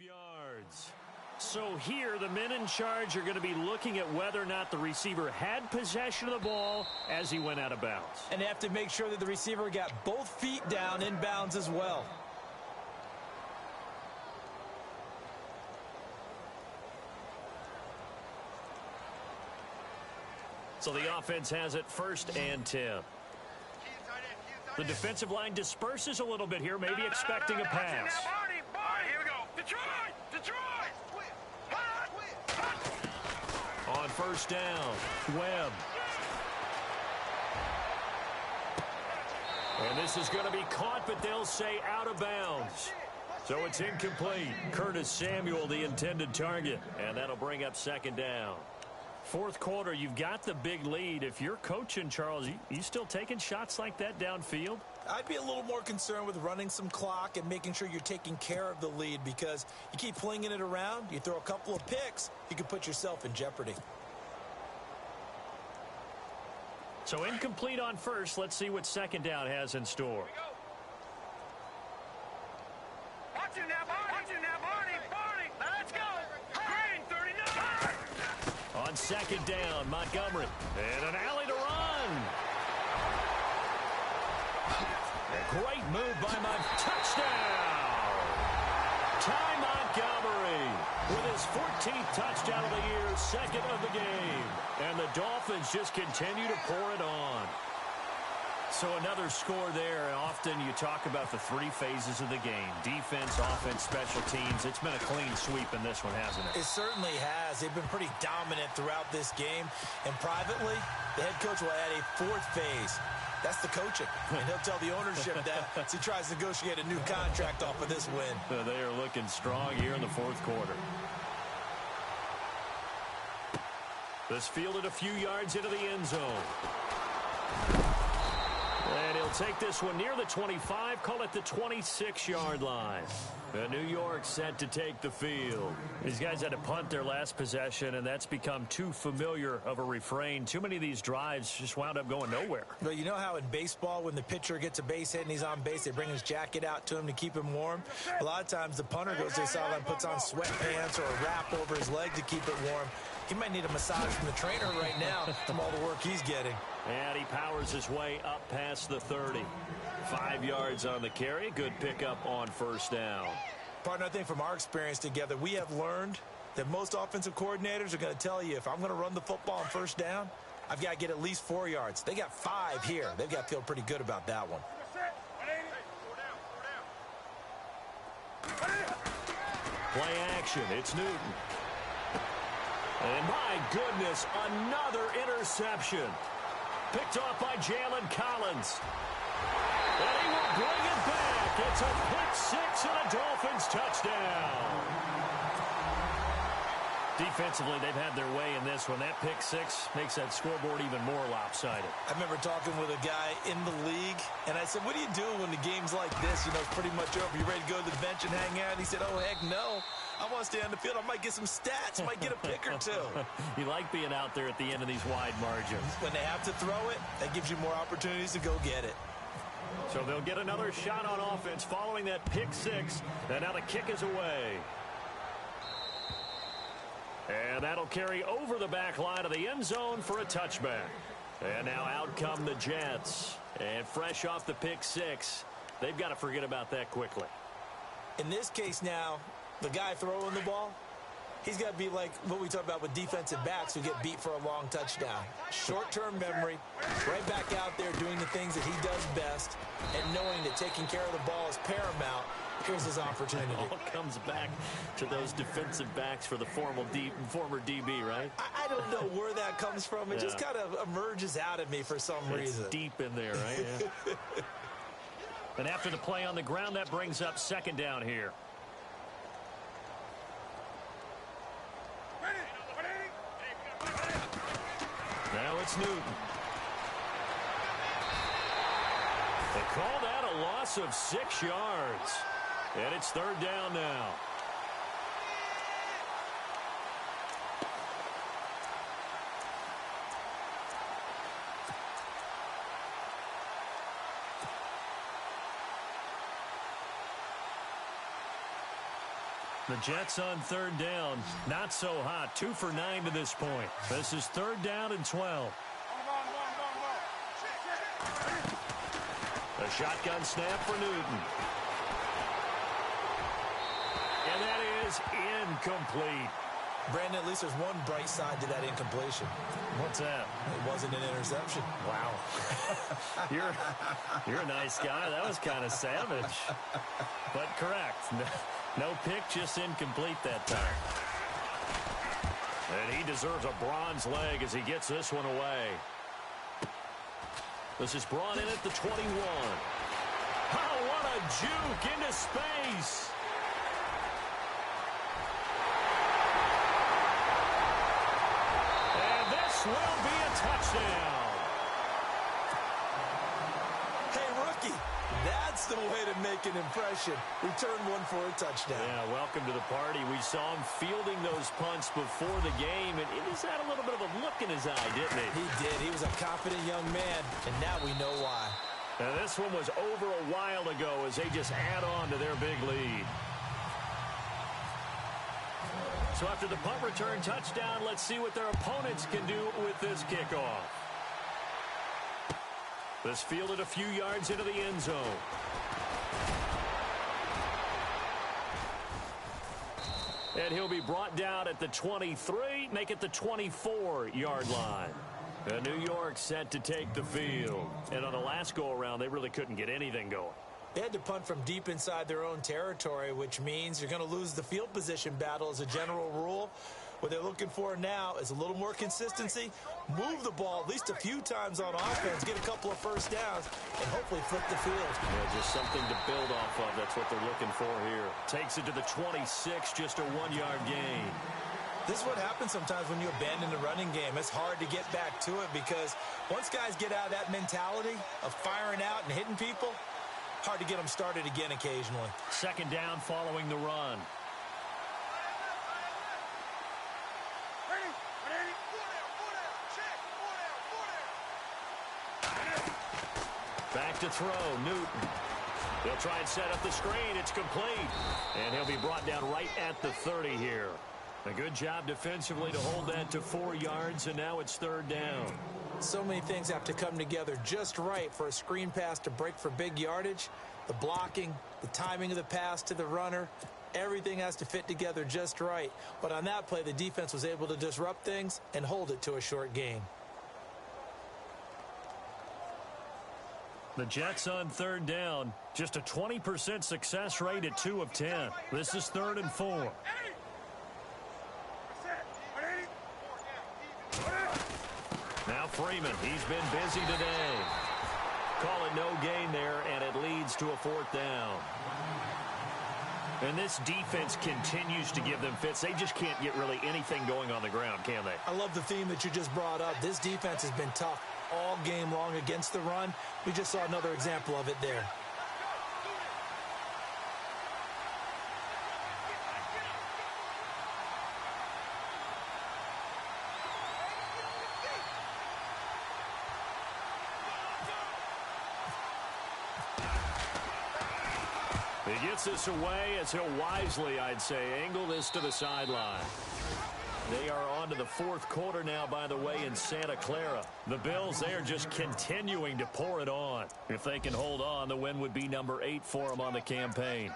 yards. So here the men in charge are going to be looking at whether or not the receiver had possession of the ball as he went out of bounds. And they have to make sure that the receiver got both feet down in bounds as well. So the offense has it 1st and 10. The defensive line disperses a little bit here, maybe expecting a pass. Here we go. Detroit! On first down, Webb. And this is going to be caught, but they'll say out of bounds. So it's incomplete. Curtis Samuel, the intended target. And that'll bring up 2nd down. 4th quarter, you've got the big lead. If you're coaching, Charles, you still taking shots like that downfield? I'd be a little more concerned with running some clock and making sure you're taking care of the lead because you keep flinging it around, you throw a couple of picks, you can put yourself in jeopardy. So incomplete on first. Let's see what 2nd down has in store. Watch it now, Barney. Now let's go. Green, 39. On second down, Montgomery. And an alley to run. A great move by touchdown. Ty Montgomery with his 14th touchdown of the year, second of the game. And the Dolphins just continue to pour it on. So another score there, and often you talk about the three phases of the game. Defense, offense, special teams. It's been a clean sweep in this one, hasn't it? It certainly has. They've been pretty dominant throughout this game. And privately, the head coach will add a fourth phase. That's the coaching. And he'll tell the ownership that as he tries to negotiate a new contract off of this win. They are looking strong here in the fourth quarter. This fielded a few yards into the end zone. And he'll take this one near the 25, call it the 26-yard line. And New York set to take the field. These guys had to punt their last possession, and that's become too familiar of a refrain. Too many of these drives just wound up going nowhere. But you know how in baseball, when the pitcher gets a base hit and he's on base, they bring his jacket out to him to keep him warm? A lot of times the punter goes to the sideline, puts on sweatpants or a wrap over his leg to keep it warm. He might need a massage from the trainer right now from all the work he's getting. And he powers his way up past the 30. 5 yards on the carry. Good pickup on first down. Partner, I think from our experience together, we have learned that most offensive coordinators are going to tell you, if I'm going to run the football on first down, I've got to get at least 4 yards. They got 5 here. They've got to feel pretty good about that one. Play action. It's Newton. And my goodness, another interception. Picked off by Jalen Collins. And he will bring it back. It's a pick six and a Dolphins touchdown. Defensively, they've had their way in this one. That pick six makes that scoreboard even more lopsided. I remember talking with a guy in the league, and I said, what do you do when the game's like this? You know, it's pretty much over. You ready to go to the bench and hang out? And he said, oh, heck no. I want to stay on the field. I might get some stats. Might get a pick or two. You like being out there at the end of these wide margins. When they have to throw it, that gives you more opportunities to go get it. So they'll get another shot on offense following that pick six. And now the kick is away. And that'll carry over the back line of the end zone for a touchback. And now out come the Jets. And fresh off the pick six, they've got to forget about that quickly. In this case now, the guy throwing the ball, he's got to be like what we talk about with defensive backs who get beat for a long touchdown. Short-term memory, right back out there doing the things that he does best, and knowing that taking care of the ball is paramount. Here's his opportunity. It all comes back to those defensive backs for the former DB, right? I don't know where that comes from. It just kind of emerges out of me for some reason. It's deep in there, right? Yeah. And after the play on the ground, that brings up second down here. Now it's Newton. They call that a loss of 6 yards. And it's third down now. The Jets on third down. Not so hot. 2 for 9 to this point. This is third down and 12. A shotgun snap for Newton. And that is incomplete. Brandon, at least there's one bright side to that incompletion. What's that? It wasn't an interception. Wow. You're a nice guy. That was kind of savage. But correct. No pick, just incomplete that time. And he deserves a bronze leg as he gets this one away. This is brought in at the 21. Oh, what a juke into space. And this will be a touchdown. Hey, rookie, that's the way to make an impression. Return one for a touchdown. Yeah, welcome to the party. We saw him fielding those punts before the game, and he's had a little bit of a look in his eye, didn't he? He did. He was a confident young man, and now we know why. Now, this one was over a while ago as they just add on to their big lead. So after the punt return touchdown, let's see what their opponents can do with this kickoff. This fielded a few yards into the end zone. And he'll be brought down at the 23, make it the 24-yard line. And New York set to take the field. And on the last go-around, they really couldn't get anything going. They had to punt from deep inside their own territory, which means you're going to lose the field position battle as a general rule. What they're looking for now is a little more consistency, move the ball at least a few times on offense, get a couple of first downs, and hopefully flip the field. Yeah, just something to build off of. That's what they're looking for here. Takes it to the 26, just a 1-yard gain. This is what happens sometimes when you abandon the running game. It's hard to get back to it because once guys get out of that mentality of firing out and hitting people, hard to get them started again occasionally. Second down following the run. Back to throw, Newton. He'll try and set up the screen. It's complete. And he'll be brought down right at the 30 here. A good job defensively to hold that to 4 yards, and now it's third down. So many things have to come together just right for a screen pass to break for big yardage. The blocking, the timing of the pass to the runner, everything has to fit together just right. But on that play, the defense was able to disrupt things and hold it to a short gain. The Jets on third down. Just a 20% success rate at 2 of 10. This is 3rd and 4. Now Freeman, he's been busy today. Call it no gain there, and it leads to a 4th down. And this defense continues to give them fits. They just can't get really anything going on the ground, can they? I love the theme that you just brought up. This defense has been tough all game long against the run. We just saw another example of it there. He gets this away as he'll wisely, I'd say, angle this to the sideline. They are on to the 4th quarter now, by the way, in Santa Clara. The Bills, they are just continuing to pour it on. If they can hold on, the win would be number 8 for them on the campaign.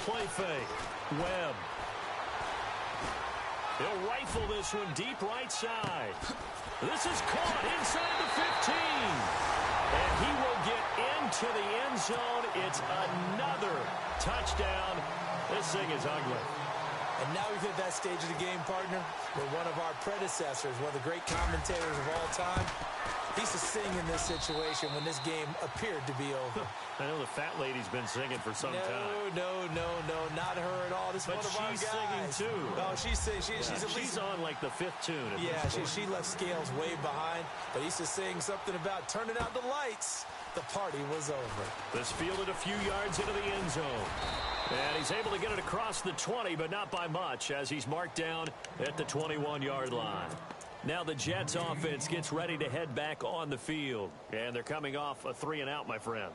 Play fake. Webb. He'll rifle this one deep right side. This is caught inside the 15. And he will get into the end zone. It's another touchdown. This thing is ugly. And now we've hit that stage of the game, partner, where one of our predecessors, one of the great commentators of all time, he used to sing in this situation when this game appeared to be over. I know the fat lady's been singing for some time. No, not her at all. This is one of our guys. But she's singing too. Oh, she's singing. She's on like the 5th tune. Yeah, she left Scales way behind. But he used to sing something about turning out the lights. The party was over. This fielded a few yards into the end zone. And he's able to get it across the 20, but not by much, as he's marked down at the 21-yard line. Now the Jets offense gets ready to head back on the field. And they're coming off a 3-and-out, my friend.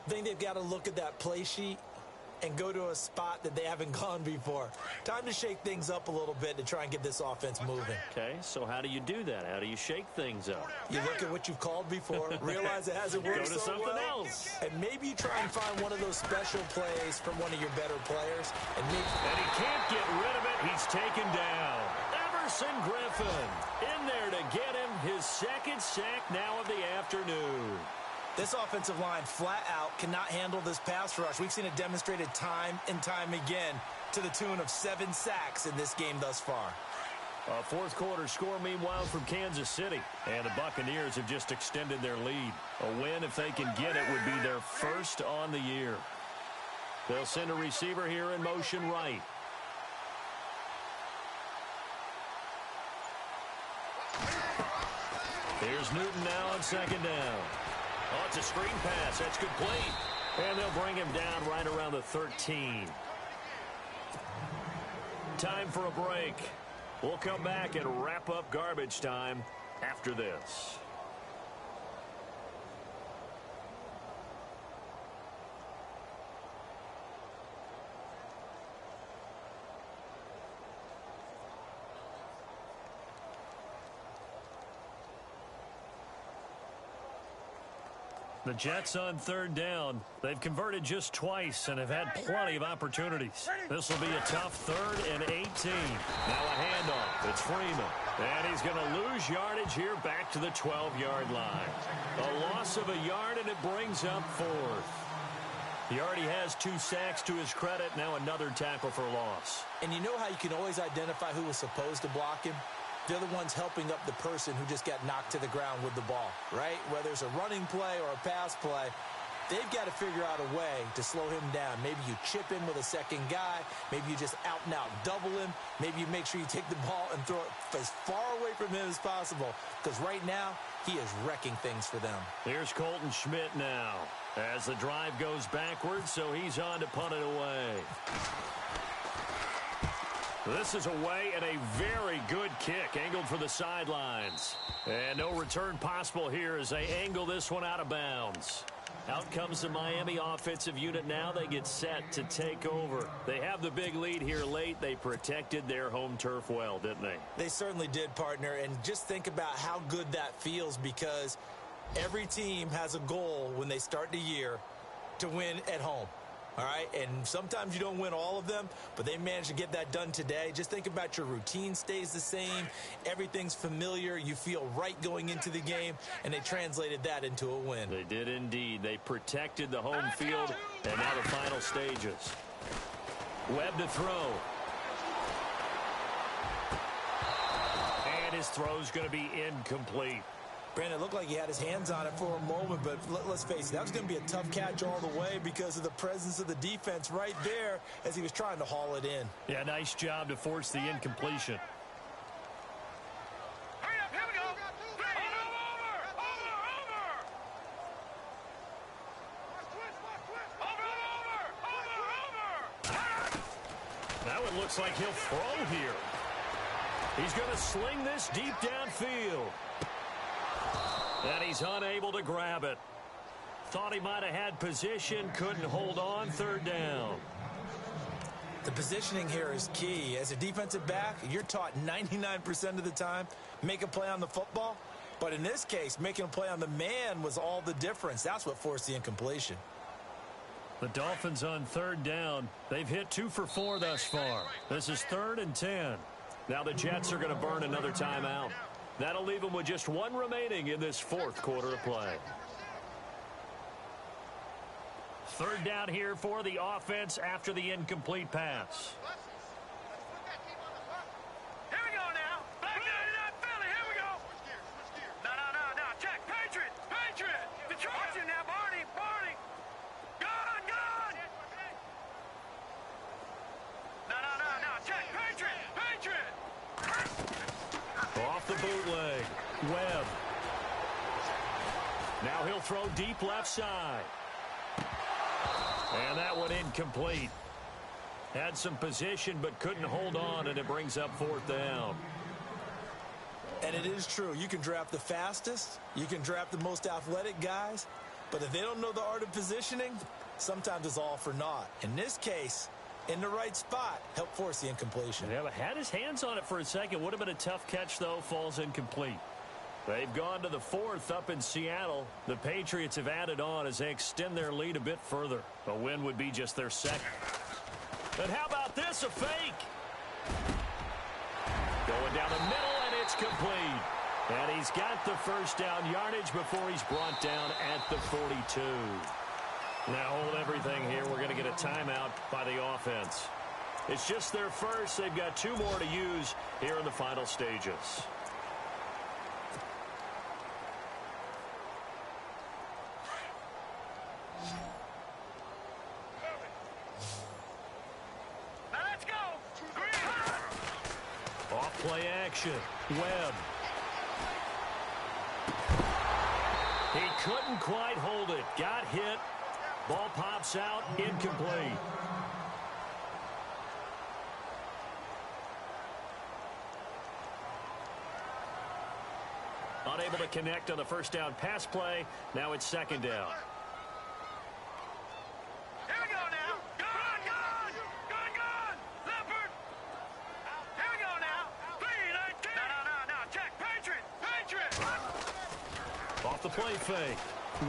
I think they've got to look at that play sheet and go to a spot that they haven't gone before. Time to shake things up a little bit to try and get this offense moving. Okay, so how do you do that? How do you shake things up? You look at what you've called before, realize it hasn't worked so well. Go to something else. And maybe you try and find one of those special plays from one of your better players. And he can't get rid of it. He's taken down. Everson Griffin in there to get him his 2nd sack now of the afternoon. This offensive line flat out cannot handle this pass rush. We've seen it demonstrated time and time again to the tune of 7 sacks in this game thus far. A 4th quarter score, meanwhile, from Kansas City. And the Buccaneers have just extended their lead. A win, if they can get it, would be their 1st on the year. They'll send a receiver here in motion right. Here's Newton now on second down. Oh, it's a screen pass. That's complete. And they'll bring him down right around the 13. Time for a break. We'll come back and wrap up garbage time after this. The Jets on third down. They've converted just twice and have had plenty of opportunities. This will be a tough 3rd and 18. Now a handoff. It's Freeman. And he's going to lose yardage here back to the 12-yard line. A loss of a yard, and it brings up 4th. He already has 2 sacks to his credit. Now another tackle for loss. And you know how you can always identify who was supposed to block him? They're the ones helping up the person who just got knocked to the ground with the ball, right? Whether it's a running play or a pass play, they've got to figure out a way to slow him down. Maybe you chip him with a second guy. Maybe you just out-and-out double him. Maybe you make sure you take the ball and throw it as far away from him as possible, because right now he is wrecking things for them. Here's Colton Schmidt now as the drive goes backwards, so he's on to punt it away. This is away and a very good kick angled for the sidelines. And no return possible here as they angle this one out of bounds. Out comes the Miami offensive unit now. They get set to take over. They have the big lead here late. They protected their home turf well, didn't they? They certainly did, partner. And just think about how good that feels, because every team has a goal when they start the year to win at home. All right, and sometimes you don't win all of them, but they managed to get that done today. Just think about your routine stays the same. Everything's familiar. You feel right going into the game, and they translated that into a win. They did indeed. They protected the home field, and now the final stages. Webb to throw. And his throw's going to be incomplete. Brandon, it looked like he had his hands on it for a moment, but let's face it, that was going to be a tough catch all the way because of the presence of the defense right there as he was trying to haul it in. Yeah, nice job to force the incompletion. Hurry up, here we go. Over. Now it looks like he'll throw here. He's going to sling this deep downfield. And he's unable to grab it. Thought he might have had position, couldn't hold on, 3rd down. The positioning here is key. As a defensive back, you're taught 99% of the time, make a play on the football. But in this case, making a play on the man was all the difference. That's what forced the incompletion. The Dolphins on 3rd down. They've hit 2 for 4 thus far. This is 3rd and 10. Now the Jets are going to burn another timeout. That'll leave them with just 1 remaining in this 4th quarter of play. 3rd down here for the offense after the incomplete pass. Here we go now. Back into that Philly. Here we go. No. Check. Patriot. Detroit. Watch him now, Barney. Gone. No. Check. Patriot. Off the bootleg. Webb. Now he'll throw deep left side. And that one incomplete. Had some position but couldn't hold on, and it brings up 4th down. And it is true. You can draft the fastest. You can draft the most athletic guys. But if they don't know the art of positioning, sometimes it's all for naught. In this case, in the right spot, helped force the incompletion. Yeah, but had his hands on it for a second. Would have been a tough catch, though. Falls incomplete. They've gone to the 4th up in Seattle. The Patriots have added on as they extend their lead a bit further. A win would be just their 2nd. And how about this? A fake. Going down the middle, and it's complete. And he's got the 1st down yardage before he's brought down at the 42. Now hold everything here. We're going to get a timeout by the offense. It's just their first. They've got 2 more to use here in the final stages. Now let's go. Off play action. Webb. couldn't quite hold it. Got hit. Ball pops out. Incomplete. Unable to connect on the first down pass play. Now it's second down. Here we go now. Good. Leopard. Here we go now. 3-19. No. Check. Patriot. Off the play fake.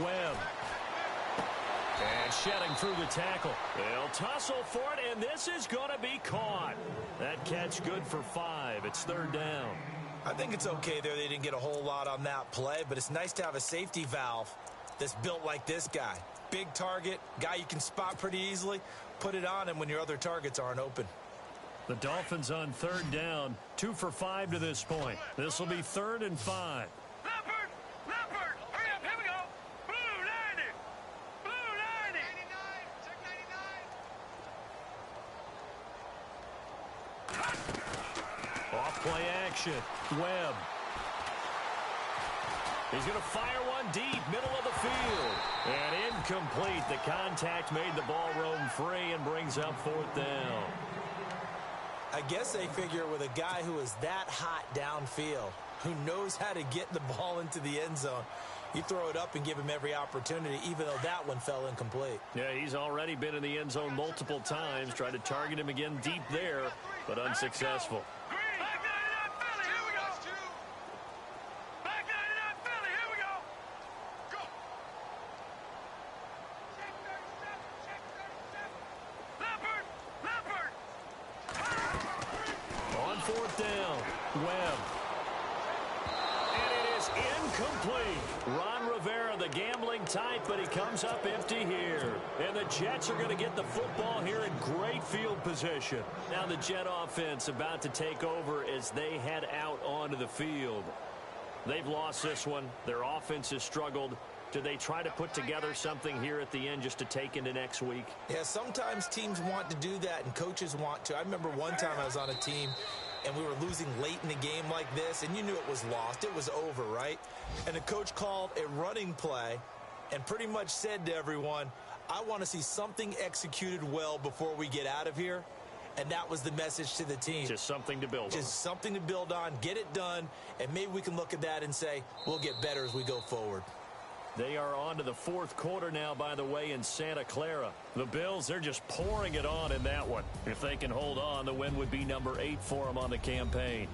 Webb. And shedding through the tackle. They'll tussle for it, and this is going to be caught. That catch good for 5. It's third down. I think it's okay there. They didn't get a whole lot on that play, but it's nice to have a safety valve that's built like this guy. Big target, guy you can spot pretty easily. Put it on him when your other targets aren't open. The Dolphins on third down, 2 for 5 to this point. This will be 3rd and 5. Leopard. Hurry up. Here we go. Blue 90. Blue 90. 99. Check 99. Off play action. Webb. He's going to fire one deep, middle of the field. And incomplete. The contact made the ball roam free and brings up 4th down. I guess they figure with a guy who is that hot downfield, who knows how to get the ball into the end zone, you throw it up and give him every opportunity, even though that one fell incomplete. Yeah, he's already been in the end zone multiple times. Tried to target him again deep there, but unsuccessful. Back 99 Philly. Here we go. Back 99 Philly. Here we go. Go. Check 37. Leopard. On 4th down, Webb. And it is incomplete. Ron Rivera, the gambling type, but he comes up empty here. And the Jets are going to get the football here in great field position. Now the Jet offense about to take over as they head out onto the field. They've lost this one. Their offense has struggled. Do they try to put together something here at the end just to take into next week? Yeah, sometimes teams want to do that and coaches want to. I remember one time I was on a team and we were losing late in the game like this, and you knew it was lost. It was over, right? And the coach called a running play and pretty much said to everyone, I want to see something executed well before we get out of here. And that was the message to the team. Just something to build on. Just something to build on, get it done, and maybe we can look at that and say, we'll get better as we go forward. They are on to the 4th quarter now, by the way, in Santa Clara. The Bills, they're just pouring it on in that one. If they can hold on, the win would be number 8 for them on the campaign.